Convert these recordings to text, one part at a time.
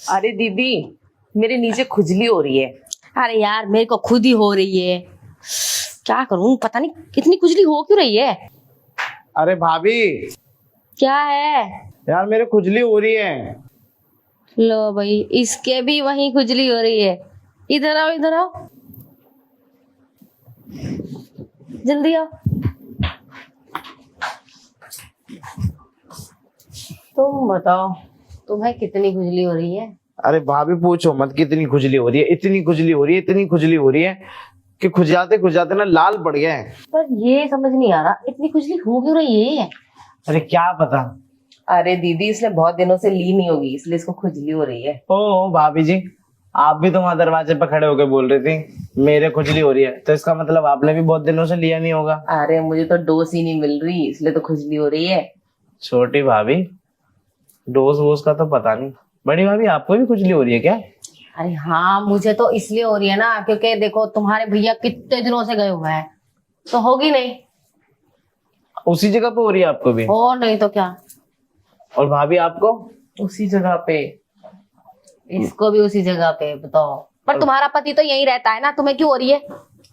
अरे दीदी, मेरे नीचे खुजली हो रही है। अरे यार मेरे को खुद ही हो रही है, क्या करूं, पता नहीं कितनी खुजली हो क्यों रही है। अरे भाभी, क्या है? यार मेरे खुजली हो रही है। लो भाई, इसके भी वही खुजली हो रही है। इधर आओ, इधर आओ, जल्दी आओ। तुम बताओ, तुम्हें कितनी खुजली हो रही है? अरे भाभी पूछो मत, कितनी खुजली हो रही है, इतनी खुजली हो रही है, इतनी खुजली हो रही है कि खुजाते खुजाते ना लाल पड़ गया है। पर ये समझ नहीं आ रहा, इतनी खुजली हो क्यों रही है? अरे क्या पता। अरे दीदी, इसने बहुत दिनों से ली नहीं होगी, इसलिए इसको खुजली हो रही है। ओ भाभी जी, आप भी तो वहां दरवाजे पर खड़े होकर बोल रही थी मेरे खुजली हो रही है, तो इसका मतलब आपने भी बहुत दिनों से लिया नहीं होगा। अरे मुझे तो डोज ही नहीं मिल रही, इसलिए तो खुजली हो रही है। छोटी भाभी, डोज वोज का तो पता नहीं। बड़ी भाभी, आपको भी खुजली हो रही है क्या? अरे हाँ, मुझे तो इसलिए हो रही है ना, क्योंकि देखो तुम्हारे भैया कितने दिनों से गए हुए हैं, तो होगी नहीं। उसी जगह पे हो रही है आपको भी? और नहीं तो क्या। और भाभी आपको? उसी जगह पे। इसको भी उसी जगह पे। बताओ, पर तुम्हारा पति तो यहीं रहता है ना, तुम्हें क्यों हो रही है?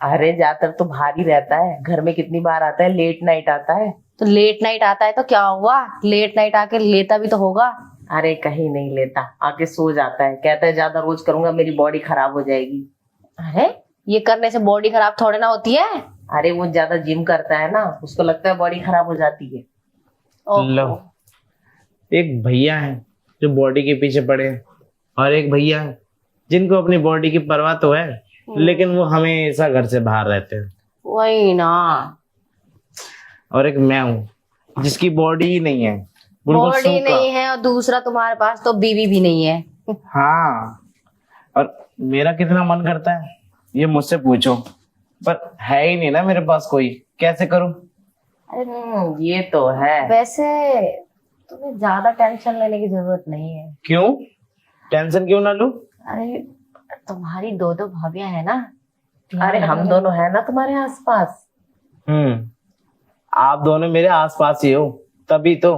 अरे ज्यादातर तो भारी रहता है, घर में कितनी बार आता है, लेट नाइट आता है। तो लेट नाइट आता है तो क्या हुआ, लेट नाइट आके लेता भी तो होगा। अरे कहीं नहीं लेता, आके सो जाता है, कहता है ज्यादा रोज करूंगा मेरी बॉडी खराब हो जाएगी। अरे ये करने से बॉडी खराब थोड़े ना होती है। अरे वो ज्यादा जिम करता है ना, उसको लगता है बॉडी खराब हो जाती है। लो, एक भैया है जो बॉडी के पीछे पड़े हैं, और एक भैया है जिनको अपनी बॉडी की परवाह तो है, लेकिन वो हमेशा घर से बाहर रहते हैं। वही ना, और एक मैं हूँ जिसकी बॉडी ही नहीं है, बिल्कुल बॉडी सूखा। नहीं है, और दूसरा तुम्हारे पास तो बीवी भी नहीं है। हाँ, और मेरा कितना मन करता है ये मुझसे पूछो, पर है ही नहीं ना मेरे पास कोई, कैसे करूं? ये तो है। वैसे तुम्हें ज्यादा टेंशन लेने की जरूरत नहीं है। क्यों? टेंशन क्यों ना लूं? अरे तुम्हारी दो दो भाभियां है ना। अरे हम दोनों है ना तुम्हारे आसपास। आप दोनों मेरे आसपास ही हो, तभी तो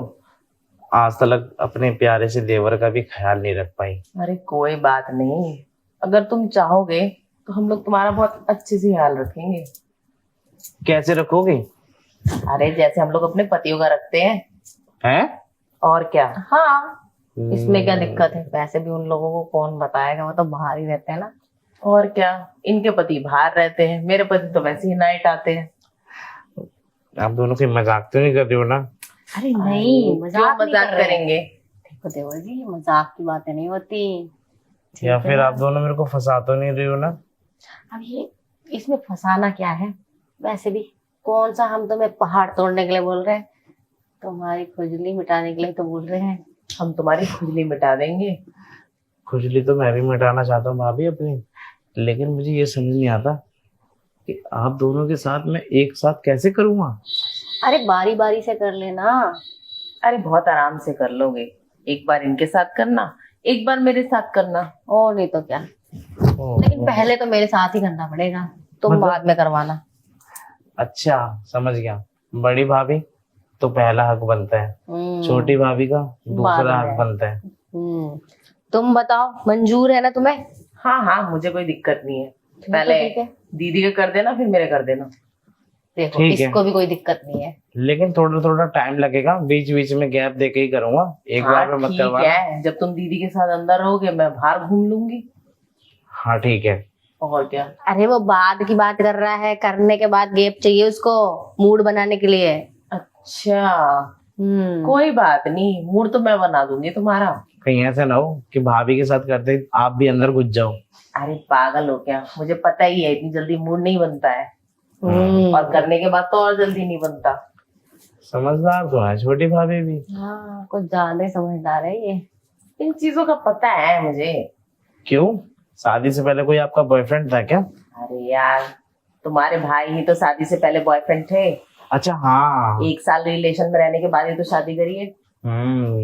आज तक अपने प्यारे से देवर का भी ख्याल नहीं रख पाई। अरे कोई बात नहीं, अगर तुम चाहोगे तो हम लोग तुम्हारा बहुत अच्छे से ख्याल रखेंगे। कैसे रखोगे? अरे जैसे हम लोग अपने पतियों का रखते हैं। हैं? और क्या। हाँ, इसमें क्या दिक्कत है? वैसे भी उन लोगों को कौन बताएगा, वो तो बाहर ही रहते हैं ना। और क्या, इनके पति बाहर रहते हैं, मेरे पति तो वैसे ही नाइट आते हैं। आप दोनों की मजाक तो नहीं कर रही हो ना? अरे नहीं, मजाक नहीं मजाक कर रहे हैं। करेंगे। देखो देवर जी, मजाक की बातें नहीं होती। या फिर आप दोनों मेरे को फंसा तो नहीं रही हो ना? अब ये इसमें फंसाना क्या है? वैसे भी कौन सा हम तुम्हें पहाड़ तोड़ने के लिए बोल रहे हैं, तुम्हारी खुजली मिटाने के लिए तो बोल रहे हैं। हम तुम्हारी खुजली मिटा देंगे। खुजली तो मैं भी मिटाना चाहता हूँ भाभी अपनी, लेकिन मुझे ये समझ नहीं आता कि आप दोनों के साथ मैं एक साथ कैसे करूँगा। अरे बारी बारी से कर लेना। अरे बहुत आराम से कर लोगे, एक बार इनके साथ करना, एक बार मेरे साथ करना। और नहीं तो क्या, लेकिन पहले तो मेरे साथ ही करना पड़ेगा, तुम मतलब? बाद में करवाना। अच्छा समझ गया, बड़ी भाभी तो पहला हक बनता है, छोटी भाभी का दूसरा बाद हक में। बनता है। तुम बताओ, मंजूर है ना तुम्हें? हाँ हाँ, मुझे कोई दिक्कत नहीं है। ठीक पहले है। दीदी का कर देना, फिर मेरे कर देना। देखो ठीक है। इसको भी कोई दिक्कत नहीं है। लेकिन थोड़ा थोड़ा टाइम लगेगा, बीच बीच में गैप देके ही करूंगा, एक बार में मत ठीक करवाना। है, जब तुम दीदी के साथ अंदर रहोगे मैं बाहर घूम लूंगी। हाँ ठीक है। और क्या। अरे वो बाद की बात कर रहा है, करने के बाद गैप चाहिए उसको, मूड बनाने के लिए। अच्छा कोई बात नहीं, मूड तो मैं बना दूंगी तुम्हारा। कहीं ऐसा ना हो कि भाभी के साथ करते ही आप भी अंदर घुस जाओ। अरे पागल हो क्या, मुझे पता ही है इतनी जल्दी मूड नहीं बनता है। और करने के बाद तो और जल्दी नहीं बनता। समझदार तो है छोटी भाभी भी। हाँ, कुछ ज्यादा ही समझदार है ये। इन चीजों का पता है मुझे। क्यों, शादी से पहले कोई आपका बॉयफ्रेंड था क्या? अरे यार, तुम्हारे भाई ही तो शादी से पहले बॉयफ्रेंड थे। अच्छा हाँ, 1 साल रिलेशन में रहने के बाद ही तो शादी करी है।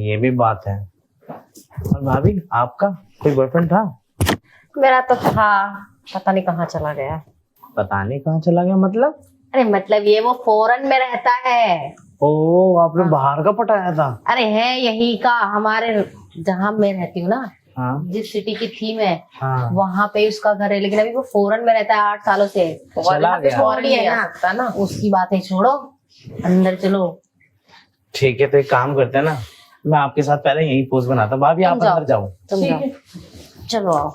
ये भी बात है। और भाभी आपका कोई बॉयफ्रेंड था? मेरा तो था, पता नहीं कहाँ चला गया। पता नहीं कहाँ चला गया मतलब? अरे मतलब ये वो फॉरेन में रहता है। ओ, आपने बाहर का पटाया था? अरे है यही का, हमारे जहाँ मैं रहती हूँ ना, हाँ जिस सिटी की थीम है हाँ वहां पे उसका घर है, लेकिन अभी वो फॉरेन में रहता है 8 सालों से। चला गया। छोड़ नहीं दिया आ ना, सकता ना। उसकी बातें छोड़ो, अंदर चलो। ठीक है, तो एक काम करते हैं ना, मैं आपके साथ पहले यही पोज बनाता हूँ, भाभी आप तुम जाओ। अंदर जाओ। तुम ठीक जाओ, है। चलो आओ।